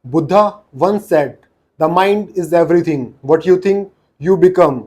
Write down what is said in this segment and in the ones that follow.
Buddha once said, "The mind is everything. What you think, you become."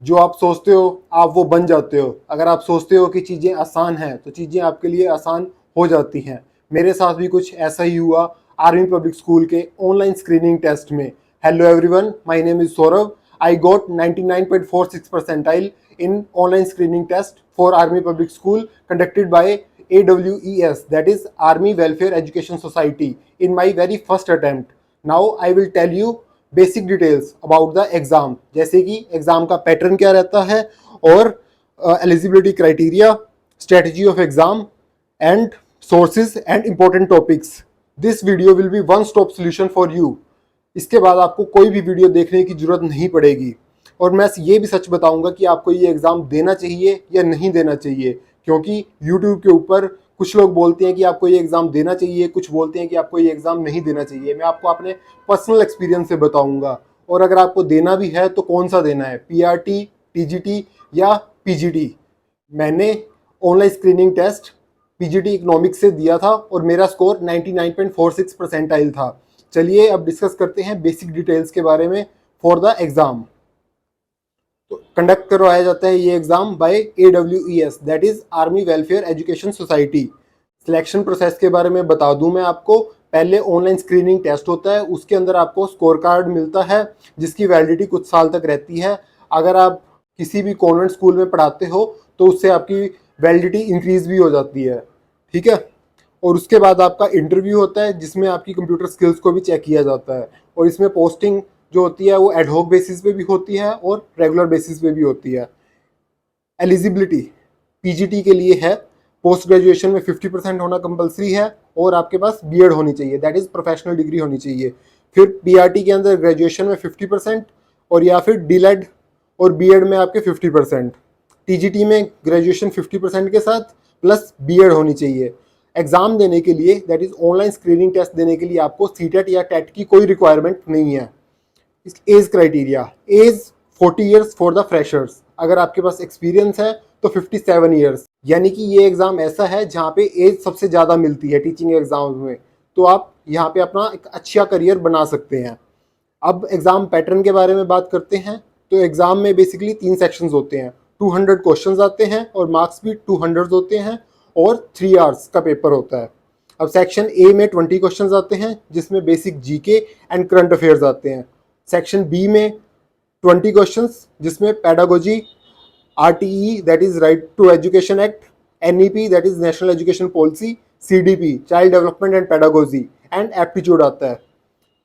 जो आप सोचते हो आप वो बन जाते हो। अगर आप सोचते हो कि चीज़ें आसान हैं तो चीज़ें आपके लिए आसान हो जाती हैं। मेरे साथ भी कुछ ऐसा ही हुआ आर्मी पब्लिक स्कूल के ऑनलाइन स्क्रीनिंग टेस्ट में। Hello everyone, my name is Saurabh. I got 99.46 percentile in online screening test for Army Public School conducted by AWES, that is Army Welfare Education Society, in my very first attempt. Now I will tell you basic details about the exam, जैसे कि exam का pattern क्या रहता है और eligibility criteria, strategy of exam and sources and important topics. This video will be one stop solution for you. इसके बाद आपको कोई भी वीडियो देखने की जरूरत नहीं पड़ेगी। और मैं ये भी सच बताऊंगा कि आपको ये एग्ज़ाम देना चाहिए या नहीं देना चाहिए, क्योंकि यूट्यूब के ऊपर कुछ लोग बोलते हैं कि आपको ये एग्ज़ाम देना चाहिए, कुछ बोलते हैं कि आपको ये एग्ज़ाम नहीं देना चाहिए। मैं आपको अपने पर्सनल एक्सपीरियंस से बताऊंगा। और अगर आपको देना भी है तो कौन सा देना है, पीआरटी, टीजीटी या पीजीटी। मैंने online screening test PGT economics से दिया था और मेरा स्कोर 99.46 परसेंटाइल था। चलिए अब डिस्कस करते हैं बेसिक डिटेल्स के बारे में फॉर द एग्ज़ाम। तो कंडक्ट करवाया जाता है ये exam by AWES, that is army welfare education society. Selection process के बारे में बता दूं मैं आपको। पहले ऑनलाइन स्क्रीनिंग टेस्ट होता है, उसके अंदर आपको स्कोर कार्ड मिलता है जिसकी वैलिडिटी कुछ साल तक रहती है। अगर आप किसी भी कॉन्वेंट स्कूल में पढ़ाते हो तो उससे आपकी वैलिडिटी इंक्रीज भी हो जाती है, ठीक है। और उसके बाद आपका इंटरव्यू होता है जिसमें आपकी कंप्यूटर स्किल्स को भी चेक किया जाता है। और इसमें पोस्टिंग जो होती है वो एडहॉक बेसिस पे भी होती है और रेगुलर बेसिस पे भी होती है। एलिजिबिलिटी पीजीटी के लिए है, पोस्ट ग्रेजुएशन में 50% होना कंपलसरी है और आपके पास बीएड होनी चाहिए, दैट इज प्रोफेशनल डिग्री होनी चाहिए। फिर पीआरटी के अंदर ग्रेजुएशन में 50% और या फिर डीलेड और बीएड में आपके 50%। टीजीटी में ग्रेजुएशन 50% के साथ प्लस बीएड होनी चाहिए। एग्जाम देने के लिए, that is online screening test देने के लिए आपको सीटेट या टेट की कोई रिक्वायरमेंट नहीं है। Age criteria, age 40 years for the freshers. अगर आपके पास एक्सपीरियंस है तो 57 ईयर्स, यानी कि ये एग्जाम ऐसा है जहाँ पे एज सबसे ज़्यादा मिलती है टीचिंग एग्जाम में। तो आप यहाँ पे अपना एक अच्छा करियर बना सकते हैं। अब एग्जाम पैटर्न के बारे में बात करते हैं। तो एग्जाम में बेसिकली 3 सेक्शंस होते हैं, 200 क्वेश्चंस आते हैं और मार्क्स भी 200 होते हैं और 3 आवर्स का पेपर होता है। अब सेक्शन ए में 20 क्वेश्चंस आते हैं जिसमें basic GK and current affairs आते हैं। सेक्शन बी में 20 क्वेश्चंस जिसमें pedagogy, RTE that is right to education act, NEP that is national education policy, CDP child development and pedagogy and aptitude आता है।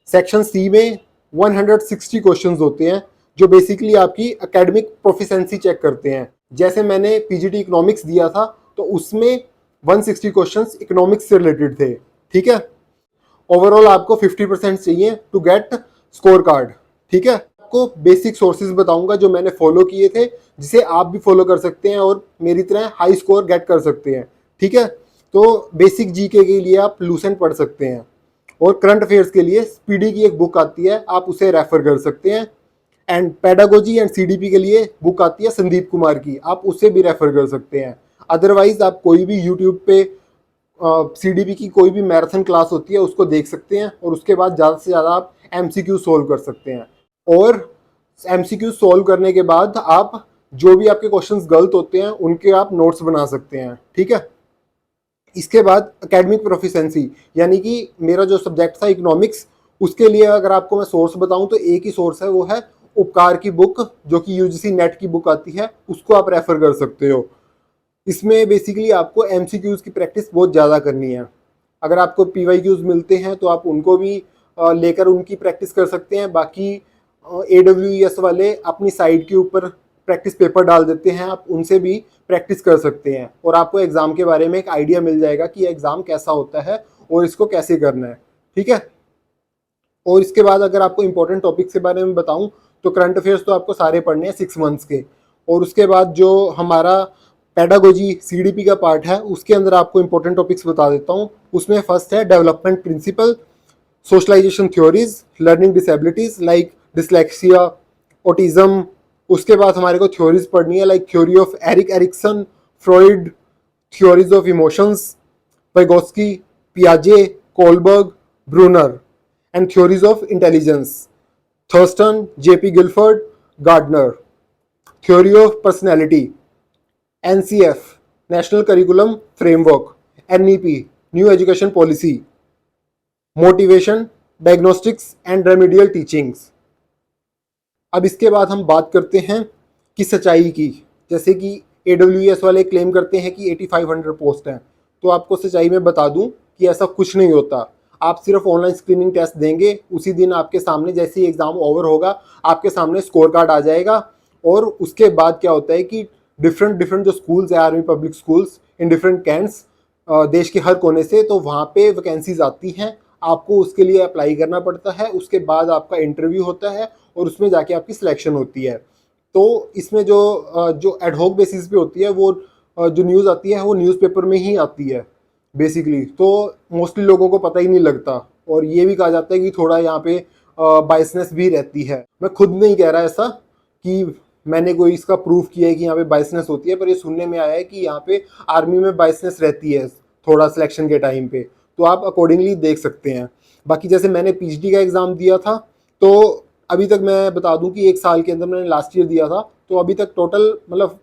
सेक्शन सी में 160 questions होते हैं जो बेसिकली आपकी एकेडमिक प्रोफिशिएंसी चेक करते हैं। जैसे मैंने पीजीटी इकोनॉमिक्स दिया था तो उसमें 160 क्वेश्चंस इकोनॉमिक्स से रिलेटेड थे, ठीक है। ओवरऑल आपको 50% चाहिए टू गेट स्कोर कार्ड, ठीक है। आपको बेसिक सोर्सेज बताऊंगा जो मैंने फॉलो किए थे, जिसे आप भी फॉलो कर सकते हैं और मेरी तरह हाई स्कोर गेट कर सकते हैं, ठीक है। तो बेसिक जीके के लिए आप लूसेंट पढ़ सकते हैं और करंट अफेयर्स के लिए स्पीडी की एक बुक आती है, आप उसे रेफर कर सकते हैं। एंड पेडागोजी एंड CDP के लिए बुक आती है संदीप कुमार की, आप उसे भी रेफर कर सकते हैं। अदरवाइज आप कोई भी यूट्यूब पे CDP की कोई भी मैराथन क्लास होती है उसको देख सकते हैं और उसके बाद ज़्यादा से ज़्यादा आप MCQ सोल्व कर सकते हैं। और MCQ सोल्व करने के बाद आप जो भी आपके क्वेश्चंस गलत होते हैं उनके आप नोट्स बना सकते हैं, ठीक है। इसके बाद एकेडमिक प्रोफिशिएंसी, यानी कि मेरा जो सब्जेक्ट था इकोनॉमिक्स, उसके लिए अगर आपको मैं सोर्स बताऊं तो एक ही सोर्स है, वो है उपकार की बुक जो कि UGC नेट की बुक आती है, उसको आप रेफर कर सकते हो। इसमें बेसिकली आपको MCQs की प्रैक्टिस बहुत ज़्यादा करनी है। अगर आपको PYQs मिलते हैं तो आप उनको भी लेकर उनकी प्रैक्टिस कर सकते हैं। बाकी AWES वाले अपनी साइट के ऊपर प्रैक्टिस पेपर डाल देते हैं, आप उनसे भी प्रैक्टिस कर सकते हैं और आपको एग्ज़ाम के बारे में एक आइडिया मिल जाएगा कि एग्ज़ाम कैसा होता है और इसको कैसे करना है, ठीक है। और इसके बाद अगर आपको इंपॉर्टेंट टॉपिक्स के बारे में बताऊं तो करंट अफेयर्स तो आपको सारे पढ़ने हैं 6 मंथ्स के। और उसके बाद जो हमारा पेडागोजी CDP का पार्ट है उसके अंदर आपको इंपॉर्टेंट टॉपिक्स बता देता हूँ। उसमें फर्स्ट है development principle, socialization theories, learning disabilities like dyslexia, autism. उसके बाद हमारे को थ्योरीज पढ़नी है like theory of Erik Erikson, Freud, theories of emotions, Vygotsky, पियाजे, Kohlberg, Bruner. and Theories of Intelligence, Thurston, J.P. Guilford, Gardner. Theory of Personality, NCF, National Curriculum Framework, NEP, New Education Policy, Motivation, Diagnostics and Remedial Teachings. अब इसके बाद हम बात करते हैं कि सच्चाई की। जैसे कि AWS वाले क्लेम करते हैं कि 8500 पोस्ट हैं, तो आपको सच्चाई में बता दूं कि ऐसा कुछ नहीं होता। आप सिर्फ ऑनलाइन स्क्रीनिंग टेस्ट देंगे, उसी दिन आपके सामने जैसे ही एग्ज़ाम ओवर होगा आपके सामने स्कोर कार्ड आ जाएगा। और उसके बाद क्या होता है कि डिफरेंट जो स्कूल्स है, army public schools in different cantts देश के हर कोने से, तो वहाँ पे वैकेंसीज आती हैं, आपको उसके लिए अप्लाई करना पड़ता है। उसके बाद आपका इंटरव्यू होता है और उसमें जाके आपकी सिलेक्शन होती है। तो इसमें जो एडहॉक बेसिस पे होती है, वो जो न्यूज़ आती है वो न्यूज़पेपर में ही आती है बेसिकली, तो मोस्टली लोगों को पता ही नहीं लगता। और ये भी कहा जाता है कि थोड़ा यहाँ पे बायसनेस भी रहती है। मैं खुद नहीं कह रहा ऐसा कि मैंने कोई इसका प्रूफ किया है कि यहाँ पे बायसनेस होती है, पर ये सुनने में आया है कि यहाँ पे आर्मी में बायसनेस रहती है थोड़ा सिलेक्शन के टाइम पे, तो आप अकॉर्डिंगली देख सकते हैं। बाकी जैसे मैंने PhD का एग्ज़ाम दिया था, तो अभी तक मैं बता दूं कि 1 साल के अंदर मैंने लास्ट ईयर दिया था, तो अभी तक टोटल मतलब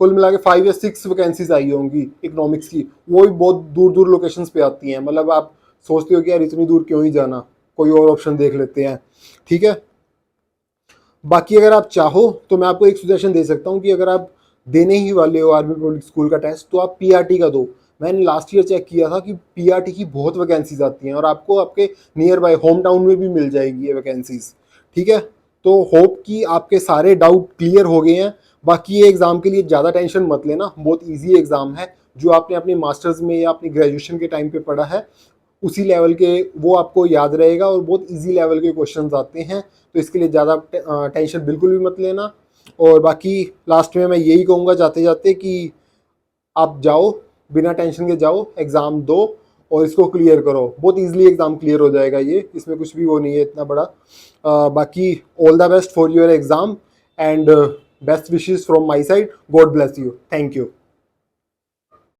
कुल मिला के 5 या 6 वैकेंसीज आई होंगी इकोनॉमिक्स की। वो भी बहुत दूर दूर लोकेशंस पे आती हैं। मतलब आप सोचते हो कि यार इतनी दूर क्यों ही जाना, कोई और ऑप्शन देख लेते हैं, ठीक है। बाकी अगर आप चाहो तो मैं आपको एक सजेशन दे सकता हूँ कि अगर आप देने ही वाले हो आर्मी पब्लिक स्कूल का टेस्ट, तो आप PRT का दो। मैंने लास्ट ईयर चेक किया था कि PRT की बहुत वैकेंसीज आती हैं और आपको आपके नियर बाय होम टाउन में भी मिल जाएगी ये वैकेंसीज, ठीक है। तो होप कि आपके सारे डाउट क्लियर हो गए हैं। बाकी ये एग्ज़ाम के लिए ज़्यादा टेंशन मत लेना, बहुत ईजी एग्ज़ाम है। जो आपने अपने मास्टर्स में या अपनी ग्रेजुएशन के टाइम पे पढ़ा है उसी लेवल के वो आपको याद रहेगा, और बहुत इजी लेवल के क्वेश्चंस आते हैं, तो इसके लिए ज़्यादा टेंशन बिल्कुल भी मत लेना। और बाकी लास्ट में मैं यही कहूँगा जाते जाते कि आप जाओ, बिना टेंशन के जाओ, एग्ज़ाम दो और इसको क्लियर करो। बहुत ईजिली एग्ज़ाम क्लियर हो जाएगा ये, इसमें कुछ भी वो नहीं है इतना बड़ा। बाकी all the best for your exam and best wishes from my side. God bless you. Thank you.